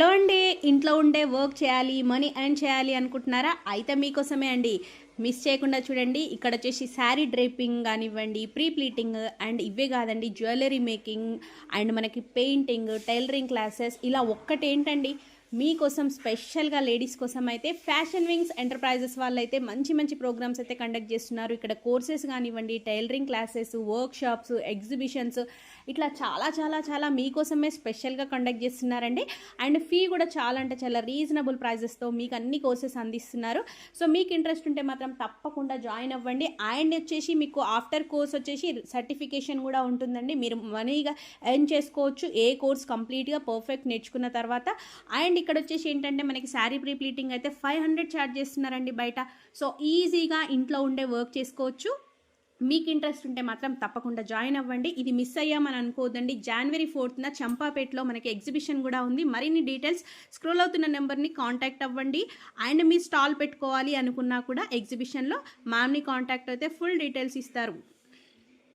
Hello అండి. ఇంట్లో ఉండే వర్క్ చేయాలి, మనీ ఎర్న్ చేయాలి అనుకుంటున్నారా? అయితే మీకోసమే అండి. మిస్ చేయకుండా చూడండి. ఇక్కడ వచ్చేసి శారీ డ్రేపింగ్ కానివ్వండి, ప్రీ ప్లీటింగ్ అండ్ ఇవే కాదండి, జ్యువెలరీ మేకింగ్ అండ్ మనకి పెయింటింగ్, టైలరింగ్ క్లాసెస్ ఇలా ఒక్కటేంటండి, మీకోసం స్పెషల్గా లేడీస్ కోసం అయితే ఫ్యాషన్ వింగ్స్ ఎంటర్ప్రైజెస్ వాళ్ళు అయితే మంచి మంచి ప్రోగ్రామ్స్ అయితే కండక్ట్ చేస్తున్నారు. ఇక్కడ కోర్సెస్ కానివ్వండి, tailoring classes, work shops, exhibitions ఇట్లా చాలా చాలా చాలా మీకోసమే స్పెషల్గా కండక్ట్ చేస్తున్నారండి. అండ్ ఫీ కూడా చాలా అంటే చాలా రీజనబుల్ ప్రైజెస్తో మీకు అన్ని కోర్సెస్ అందిస్తున్నారు. సో మీకు ఇంట్రెస్ట్ ఉంటే మాత్రం తప్పకుండా జాయిన్ అవ్వండి. అండ్ వచ్చేసి మీకు ఆఫ్టర్ కోర్స్ వచ్చేసి సర్టిఫికేషన్ కూడా ఉంటుందండి. మీరు మనీగా ఎర్న్ చేసుకోవచ్చు ఏ కోర్స్ కంప్లీట్గా పర్ఫెక్ట్ నేర్చుకున్న తర్వాత. అండ్ ఇక్కడ వచ్చేసి ఏంటంటే మనకి శారీ ప్రీ ప్లీటింగ్ అయితే 500 ఛార్జ్ చేస్తున్నారండి బయట. సో ఈజీగా ఇంట్లో ఉండే వర్క్ చేసుకోవచ్చు. మీకు ఇంట్రెస్ట్ ఉంటే మాత్రం తప్పకుండా జాయిన్ అవ్వండి. ఇది మిస్ అయ్యామని అనుకోవద్దండి. January 4th చంపాపేటలో మనకి ఎగ్జిబిషన్ కూడా ఉంది. మరిన్ని డీటెయిల్స్ స్క్రోల్ అవుతున్న నెంబర్ని కాంటాక్ట్ అవ్వండి. అండ్ మీ స్టాల్ పెట్టుకోవాలి అనుకున్నా కూడా ఎగ్జిబిషన్లో మ్యామ్ని కాంటాక్ట్ అయితే ఫుల్ డీటెయిల్స్ ఇస్తారు.